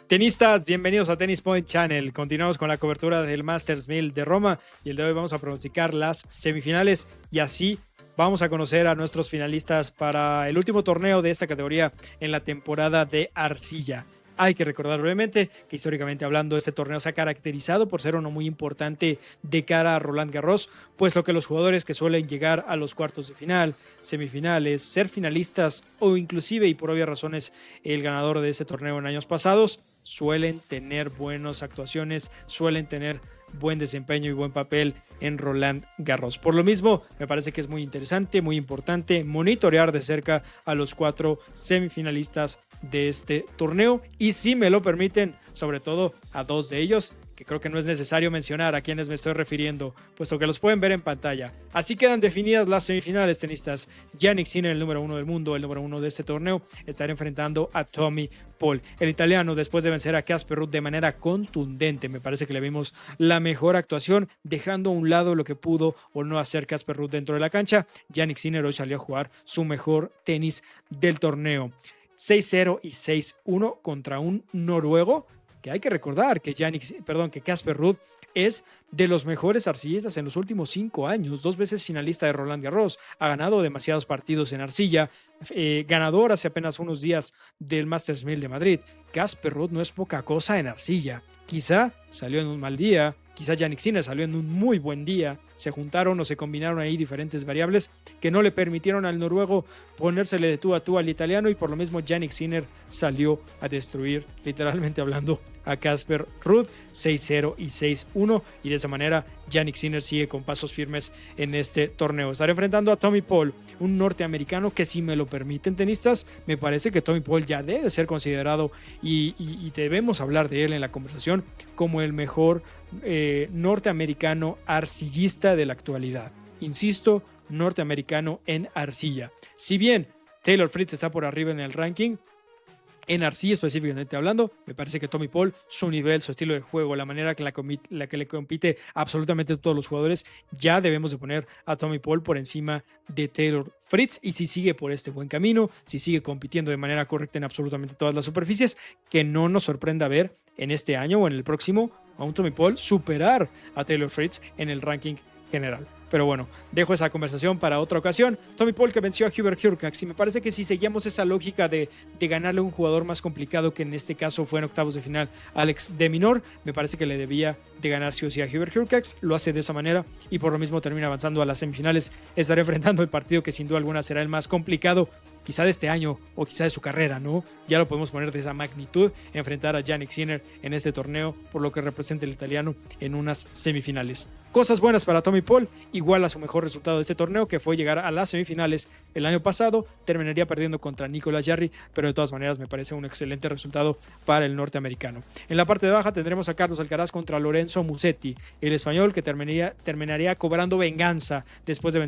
Tenistas, bienvenidos a Tennis Point Channel. Continuamos con la cobertura del Masters 1000 de Roma y el de hoy vamos a pronosticar las semifinales y así vamos a conocer a nuestros finalistas para el último torneo de esta categoría en la temporada de arcilla. Hay que recordar brevemente que históricamente hablando este torneo se ha caracterizado por ser uno muy importante de cara a Roland Garros, puesto que los jugadores que suelen llegar a los cuartos de final, semifinales, ser finalistas o inclusive y por obvias razones el ganador de este torneo en años pasados suelen tener buenas actuaciones, suelen tener buen desempeño y buen papel en Roland Garros. Por lo mismo, me parece que es muy interesante, muy importante monitorear de cerca a los 4 semifinalistas de este torneo y si me lo permiten, sobre todo a 2 de ellos, que creo que no es necesario mencionar a quienes me estoy refiriendo, puesto que los pueden ver en pantalla. Así quedan definidas las semifinales, tenistas. Jannik Sinner, el número 1 del mundo, el número 1 de este torneo, estará enfrentando a Tommy Paul. El italiano, después de vencer a Casper Ruud de manera contundente, me parece que le vimos la mejor actuación, dejando a un lado lo que pudo o no hacer Casper Ruud dentro de la cancha. Jannik Sinner hoy salió a jugar su mejor tenis del torneo. 6-0 y 6-1 contra un noruego, que hay que recordar que Casper Ruud es de los mejores arcillistas en los últimos 5 años, 2 veces finalista de Roland Garros, ha ganado demasiados partidos en arcilla, ganador hace apenas unos días del Masters 1000 de Madrid. Casper Ruud no es poca cosa en arcilla, quizá salió en un mal día, quizá Jannik Sinner salió en un muy buen día, se juntaron o se combinaron ahí diferentes variables que no le permitieron al noruego ponérsele de tú a tú al italiano y por lo mismo Jannik Sinner salió a destruir, literalmente hablando, a Casper Ruud 6-0 y 6-1 y de esa manera Jannik Sinner sigue con pasos firmes en este torneo. Estará enfrentando a Tommy Paul, un norteamericano que si me lo permiten tenistas, me parece que Tommy Paul ya debe ser considerado y debemos hablar de él en la conversación como el mejor norteamericano arcillista de la actualidad. Insisto, norteamericano en arcilla. Si bien Taylor Fritz está por arriba en el ranking, en arcilla específicamente hablando, me parece que Tommy Paul, su nivel, su estilo de juego, la manera que la que le compite absolutamente a todos los jugadores, ya debemos de poner a Tommy Paul por encima de Taylor Fritz y si sigue por este buen camino, si sigue compitiendo de manera correcta en absolutamente todas las superficies, que no nos sorprenda ver en este año o en el próximo a un Tommy Paul superar a Taylor Fritz en el ranking general. Pero bueno, dejo esa conversación para otra ocasión. Tommy Paul que venció a Hubert Hurkacz y me parece que si seguíamos esa lógica de ganarle a un jugador más complicado, que en este caso fue en octavos de final Alex de Minaur, me parece que le debía de ganar sí o sí a Hubert Hurkacz, lo hace de esa manera y por lo mismo termina avanzando a las semifinales. Estará enfrentando el partido que sin duda alguna será el más complicado quizá de este año o quizá de su carrera, ¿no? Ya lo podemos poner de esa magnitud, enfrentar a Jannik Sinner en este torneo por lo que representa el italiano en unas semifinales. Cosas buenas para Tommy Paul, igual a su mejor resultado de este torneo, que fue llegar a las semifinales el año pasado, terminaría perdiendo contra Nicolas Jarry, pero de todas maneras me parece un excelente resultado para el norteamericano. En la parte de baja tendremos a Carlos Alcaraz contra Lorenzo Musetti, el español que terminaría cobrando venganza después de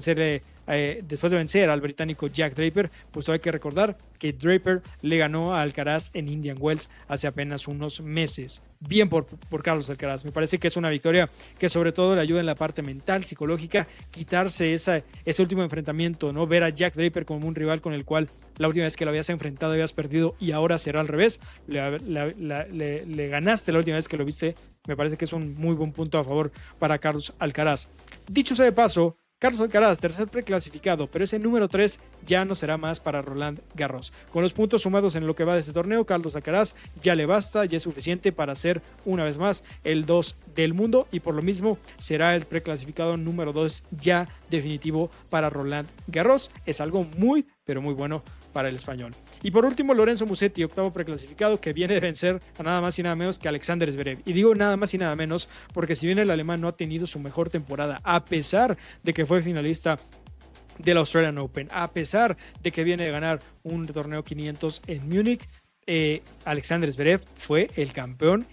vencer al británico Jack Draper, pues hay que recordar que Draper le ganó a Alcaraz en Indian Wells hace apenas unos meses. Bien por Carlos Alcaraz, me parece que es una victoria que sobre todo le ayuda en la parte mental, psicológica, quitarse ese último enfrentamiento, ¿no? Ver a Jack Draper como un rival con el cual la última vez que lo habías enfrentado habías perdido y ahora será al revés, le ganaste la última vez que lo viste, me parece que es un muy buen punto a favor para Carlos Alcaraz. Dicho sea de paso, Carlos Alcaraz, tercer preclasificado, pero ese número 3 ya no será más para Roland Garros. Con los puntos sumados en lo que va de este torneo, Carlos Alcaraz ya le basta, ya es suficiente para ser una vez más el 2 del mundo y por lo mismo será el preclasificado número 2 ya definitivo para Roland Garros. Es algo muy, pero muy bueno para el español. Y por último, Lorenzo Musetti, octavo preclasificado, que viene de vencer a nada más y nada menos que Alexander Zverev. Y digo nada más y nada menos porque si bien el alemán no ha tenido su mejor temporada, a pesar de que fue finalista del Australian Open, a pesar de que viene de ganar un torneo 500 en Múnich, Alexander Zverev fue el campeón,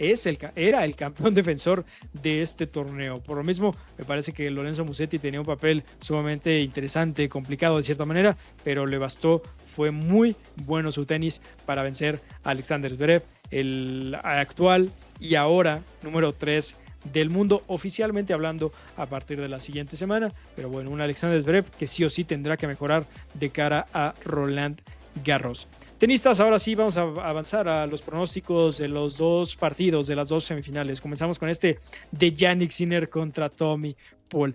era el campeón defensor de este torneo. Por lo mismo, me parece que Lorenzo Musetti tenía un papel sumamente interesante, complicado de cierta manera, pero le bastó, fue muy bueno su tenis para vencer a Alexander Zverev, el actual y ahora número 3 del mundo, oficialmente hablando a partir de la siguiente semana. Pero bueno, un Alexander Zverev que sí o sí tendrá que mejorar de cara a Roland Garros. Tenistas, ahora sí vamos a avanzar a los pronósticos de los dos partidos, de las dos semifinales. Comenzamos con este de Jannik Sinner contra Tommy Paul.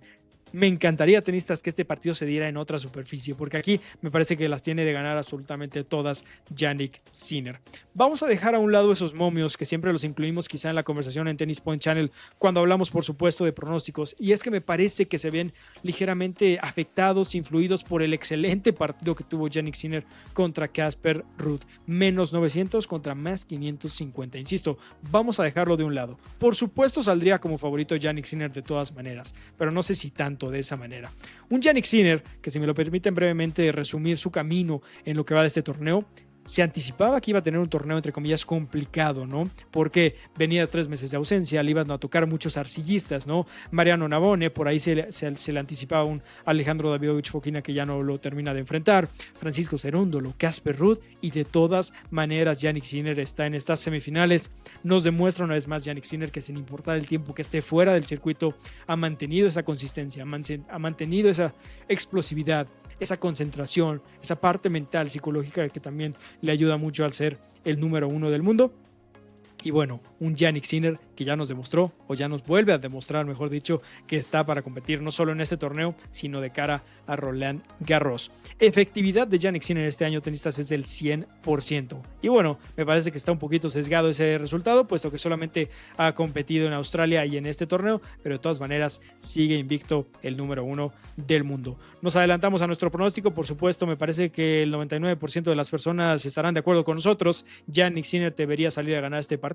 Me encantaría, tenistas, que este partido se diera en otra superficie, porque aquí me parece que las tiene de ganar absolutamente todas Jannik Sinner. Vamos a dejar a un lado esos momios que siempre los incluimos quizá en la conversación en Tennis Point Channel cuando hablamos, por supuesto, de pronósticos. Y es que me parece que se ven ligeramente afectados, influidos por el excelente partido que tuvo Jannik Sinner contra Casper Ruud. Menos 900 contra más 550. Insisto, vamos a dejarlo de un lado. Por supuesto, saldría como favorito Jannik Sinner de todas maneras, pero no sé si tanto de esa manera. Un Jannik Sinner, que si me lo permiten brevemente resumir su camino en lo que va de este torneo, se anticipaba que iba a tener un torneo entre comillas complicado, ¿no? Porque venía 3 meses de ausencia, le iban a tocar muchos arcillistas, ¿no? Mariano Navone, por ahí se le anticipaba un Alejandro Davidovich Fokina que ya no lo termina de enfrentar, Francisco Cerúndolo, Casper Ruud, y de todas maneras Jannik Sinner está en estas semifinales. Nos demuestra una vez más Jannik Sinner que sin importar el tiempo que esté fuera del circuito ha mantenido esa consistencia, ha mantenido esa explosividad, esa concentración, esa parte mental, psicológica que también le ayuda mucho al ser el número 1 del mundo. Y bueno, un Jannik Sinner que ya nos demostró, o ya nos vuelve a demostrar, mejor dicho, que está para competir no solo en este torneo, sino de cara a Roland Garros. Efectividad de Jannik Sinner este año, tenistas, es del 100%. Y bueno, me parece que está un poquito sesgado ese resultado, puesto que solamente ha competido en Australia y en este torneo, pero de todas maneras sigue invicto el número 1 del mundo. Nos adelantamos a nuestro pronóstico, por supuesto, me parece que el 99% de las personas estarán de acuerdo con nosotros. Jannik Sinner debería salir a ganar este partido.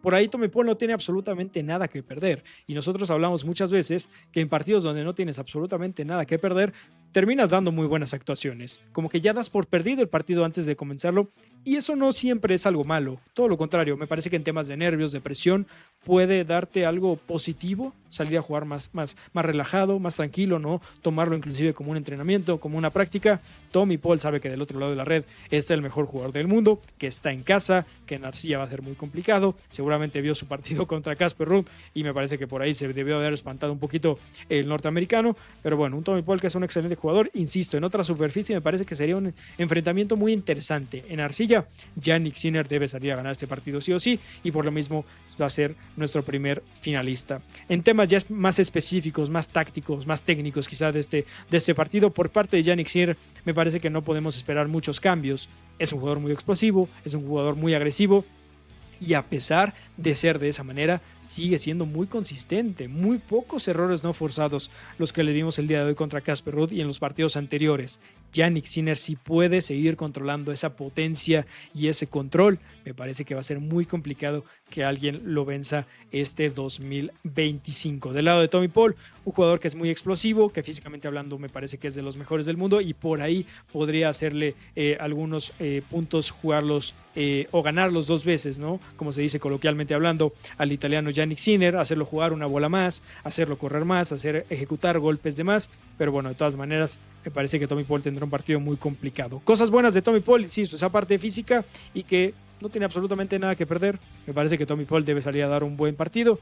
Por ahí Tommy Paul no tiene absolutamente nada que perder, y nosotros hablamos muchas veces que en partidos donde no tienes absolutamente nada que perder, terminas dando muy buenas actuaciones, como que ya das por perdido el partido antes de comenzarlo, y eso no siempre es algo malo, todo lo contrario. Me parece que en temas de nervios, de presión, puede darte algo positivo, salir a jugar más relajado, más tranquilo, ¿no? Tomarlo inclusive como un entrenamiento, como una práctica. Tommy Paul sabe que del otro lado de la red está el mejor jugador del mundo, que está en casa, que en arcilla va a ser muy complicado. Seguramente vio su partido contra Casper Ruud y me parece que por ahí se debió haber espantado un poquito el norteamericano, pero bueno, un Tommy Paul que es un excelente jugador. Insisto, en otra superficie me parece que sería un enfrentamiento muy interesante. En arcilla, Jannik Sinner debe salir a ganar este partido sí o sí, y por lo mismo va a ser nuestro primer finalista. En temas ya más específicos, más tácticos, más técnicos quizás de este partido, por parte de Jannik Sinner me parece que no podemos esperar muchos cambios. Es un jugador muy explosivo, es un jugador muy agresivo, y a pesar de ser de esa manera, sigue siendo muy consistente. Muy pocos errores no forzados los que le vimos el día de hoy contra Casper Ruud y en los partidos anteriores. Jannik Sinner sí puede seguir controlando esa potencia y ese control. Me parece que va a ser muy complicado que alguien lo venza este 2025. Del lado de Tommy Paul, un jugador que es muy explosivo, que físicamente hablando me parece que es de los mejores del mundo, y por ahí podría hacerle algunos puntos, jugarlos o ganarlos 2 veces, ¿no? Como se dice coloquialmente hablando, al italiano Jannik Sinner, hacerlo jugar una bola más, hacerlo correr más, ejecutar golpes de más. Pero bueno, de todas maneras, me parece que Tommy Paul tendrá un partido muy complicado. Cosas buenas de Tommy Paul, insisto, esa parte física y que no tiene absolutamente nada que perder. Me parece que Tommy Paul debe salir a dar un buen partido,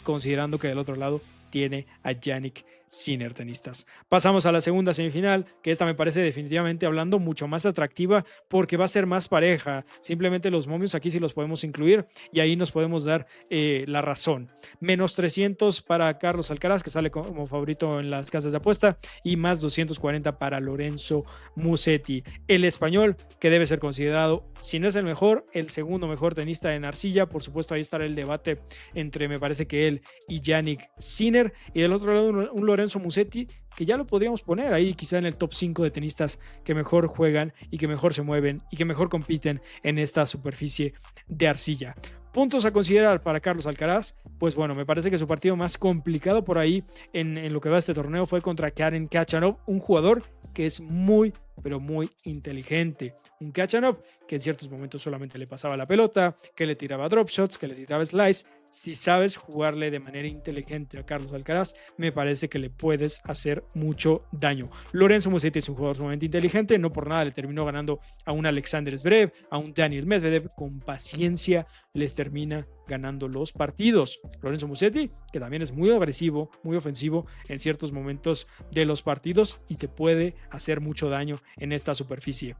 considerando que del otro lado tiene a Jannik Sinner, tenistas. Pasamos a la segunda semifinal, que esta me parece definitivamente hablando mucho más atractiva porque va a ser más pareja. Simplemente los momios aquí sí los podemos incluir y ahí nos podemos dar la razón. Menos 300 para Carlos Alcaraz, que sale como favorito en las casas de apuesta, y más 240 para Lorenzo Musetti. El español, que debe ser considerado, si no es el mejor, el segundo mejor tenista en arcilla. Por supuesto, ahí estará el debate entre, me parece que él y Jannik Sinner. Y del otro lado, un Lorenzo Musetti, que ya lo podríamos poner ahí quizá en el top 5 de tenistas que mejor juegan y que mejor se mueven y que mejor compiten en esta superficie de arcilla. Puntos a considerar para Carlos Alcaraz, pues bueno, me parece que su partido más complicado por ahí en lo que va a este torneo fue contra Karen Khachanov, un jugador que es muy, pero muy inteligente. Un Khachanov que en ciertos momentos solamente le pasaba la pelota, que le tiraba drop shots, que le tiraba slice. Si sabes jugarle de manera inteligente a Carlos Alcaraz, me parece que le puedes hacer mucho daño. Lorenzo Musetti es un jugador sumamente inteligente, no por nada le terminó ganando a un Alexander Zverev, a un Daniel Medvedev. Con paciencia les termina ganando los partidos. Lorenzo Musetti, que también es muy agresivo, muy ofensivo en ciertos momentos de los partidos y te puede hacer mucho daño en esta superficie.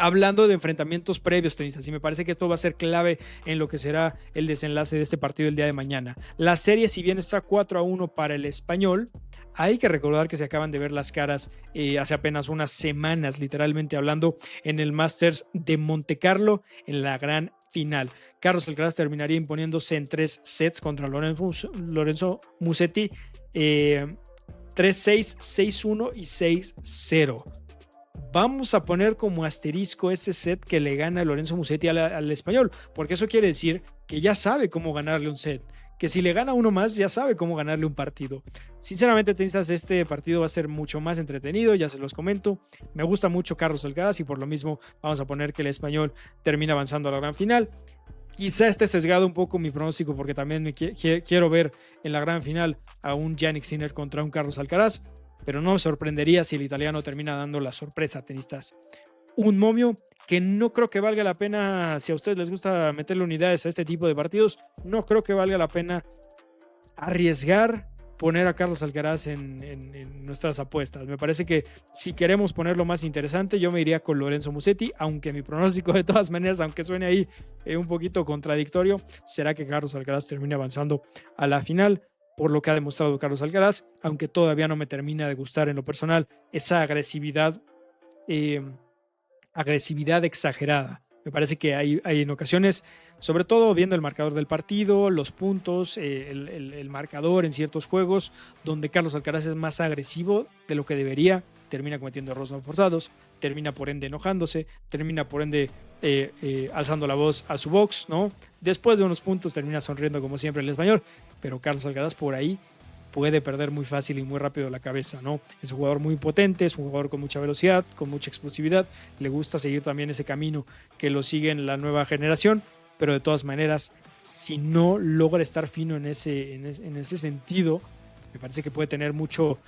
hablando de enfrentamientos previos, tenistas, y me parece que esto va a ser clave en lo que será el desenlace de este partido el día de mañana. La serie, si bien está 4-1 para el Español, hay que recordar que se acaban de ver las caras hace apenas unas semanas, literalmente hablando, en el Masters de Montecarlo, en la gran final. Carlos Alcaraz terminaría imponiéndose en 3 sets contra Lorenzo Musetti, 3-6, 6-1 y 6-0. Vamos a poner como asterisco ese set que le gana Lorenzo Musetti al Español, porque eso quiere decir que ya sabe cómo ganarle un set, que si le gana uno más ya sabe cómo ganarle un partido. Sinceramente, tenistas, este partido va a ser mucho más entretenido, ya se los comento. Me gusta mucho Carlos Alcaraz y por lo mismo vamos a poner que el Español termina avanzando a la gran final. Quizá esté sesgado un poco mi pronóstico porque también quiero ver en la gran final a un Jannik Sinner contra un Carlos Alcaraz, pero no me sorprendería si el italiano termina dando la sorpresa, tenistas. Un momio que no creo que valga la pena, si a ustedes les gusta meterle unidades a este tipo de partidos, no creo que valga la pena arriesgar poner a Carlos Alcaraz en nuestras apuestas. Me parece que si queremos ponerlo más interesante, yo me iría con Lorenzo Musetti, aunque mi pronóstico de todas maneras, aunque suene ahí un poquito contradictorio, será que Carlos Alcaraz termine avanzando a la final, por lo que ha demostrado Carlos Alcaraz, aunque todavía no me termina de gustar en lo personal esa agresividad exagerada. Me parece que hay en ocasiones, sobre todo viendo el marcador del partido, los puntos, el marcador en ciertos juegos, donde Carlos Alcaraz es más agresivo de lo que debería, termina cometiendo errores no forzados, termina por ende enojándose, termina por ende alzando la voz a su box, ¿no? Después de unos puntos termina sonriendo como siempre el español, pero Carlos Alcaraz por ahí puede perder muy fácil y muy rápido la cabeza, ¿no? Es un jugador muy potente, es un jugador con mucha velocidad, con mucha explosividad, le gusta seguir también ese camino que lo sigue en la nueva generación, pero de todas maneras, si no logra estar fino en ese sentido, me parece que puede tener muchos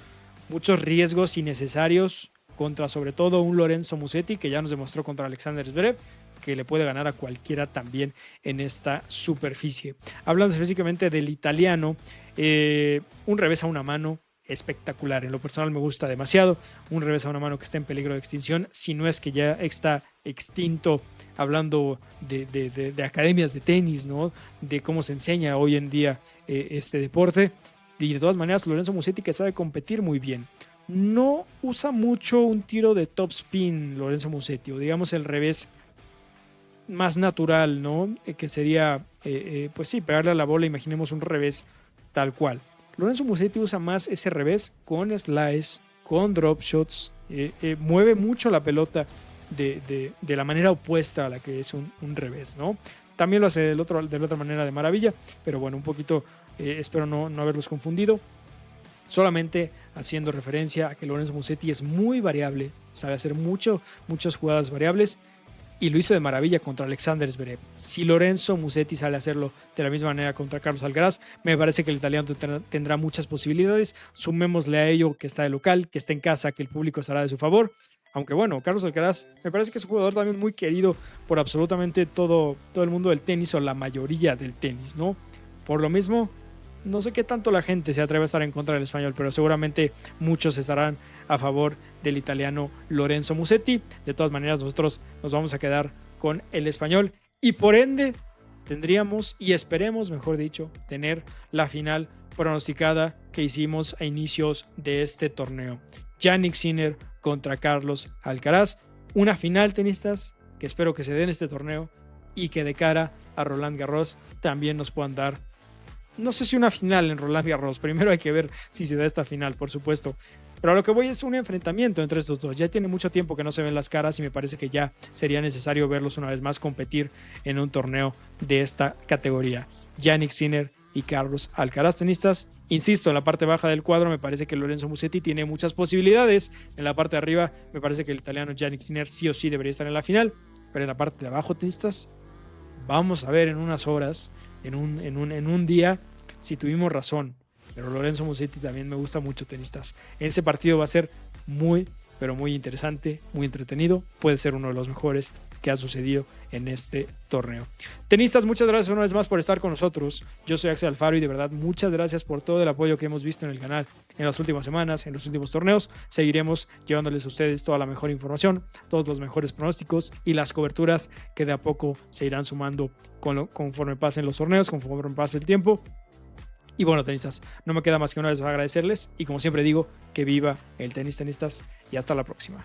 riesgos innecesarios contra sobre todo un Lorenzo Musetti, que ya nos demostró contra Alexander Zverev, que le puede ganar a cualquiera también en esta superficie. Hablando específicamente del italiano, un revés a una mano espectacular. En lo personal me gusta demasiado. Un revés a una mano que está en peligro de extinción, si no es que ya está extinto, hablando de academias de tenis, ¿no? De cómo se enseña hoy en día este deporte. Y de todas maneras, Lorenzo Musetti, que sabe competir muy bien. No usa mucho un tiro de top spin Lorenzo Musetti, o digamos el revés más natural, ¿no? Que sería, pues sí, pegarle a la bola, imaginemos un revés tal cual. Lorenzo Musetti usa más ese revés con slice, con drop shots, mueve mucho la pelota de la manera opuesta a la que es un revés, ¿no? También lo hace de la otra manera de maravilla, pero bueno, un poquito, espero no haberlos confundido. Solamente haciendo referencia a que Lorenzo Musetti es muy variable, sabe hacer muchas jugadas variables y lo hizo de maravilla contra Alexander Zverev. Si Lorenzo Musetti sale a hacerlo de la misma manera contra Carlos Alcaraz, me parece que el italiano tendrá muchas posibilidades. Sumémosle a ello que está de local, que está en casa, que el público estará de su favor. Aunque bueno, Carlos Alcaraz me parece que es un jugador también muy querido por absolutamente todo el mundo del tenis, o la mayoría del tenis, ¿no? Por lo mismo, no sé qué tanto la gente se atreve a estar en contra del español, pero seguramente muchos estarán a favor del italiano Lorenzo Musetti. De todas maneras, nosotros nos vamos a quedar con el español y por ende tendríamos, y esperemos, mejor dicho, tener la final pronosticada que hicimos a inicios de este torneo. Jannik Sinner contra Carlos Alcaraz. Una final, tenistas, que espero que se dé en este torneo y que de cara a Roland Garros también nos puedan dar, no sé si una final en Roland Garros, primero hay que ver si se da esta final, por supuesto, pero a lo que voy es un enfrentamiento entre estos dos. Ya tiene mucho tiempo que no se ven las caras y me parece que ya sería necesario verlos una vez más competir en un torneo de esta categoría. Jannik Sinner y Carlos Alcaraz, tenistas. Insisto, en la parte baja del cuadro me parece que Lorenzo Musetti tiene muchas posibilidades. En la parte de arriba me parece que el italiano Jannik Sinner sí o sí debería estar en la final, pero en la parte de abajo, tenistas, vamos a ver en unas horas, en un día, si tuvimos razón. Pero Lorenzo Musetti también me gusta mucho, tenistas. Ese partido va a ser muy, pero muy interesante, muy entretenido. Puede ser uno de los mejores que ha sucedido en este torneo. Tenistas, muchas gracias una vez más por estar con nosotros. Yo soy Axel Alfaro y de verdad muchas gracias por todo el apoyo que hemos visto en el canal en las últimas semanas, en los últimos torneos. Seguiremos llevándoles a ustedes toda la mejor información, todos los mejores pronósticos y las coberturas que de a poco se irán sumando conforme pasen los torneos, conforme pase el tiempo. Y bueno, tenistas, no me queda más que una vez agradecerles y como siempre digo, que viva el tenis, tenistas, y hasta la próxima.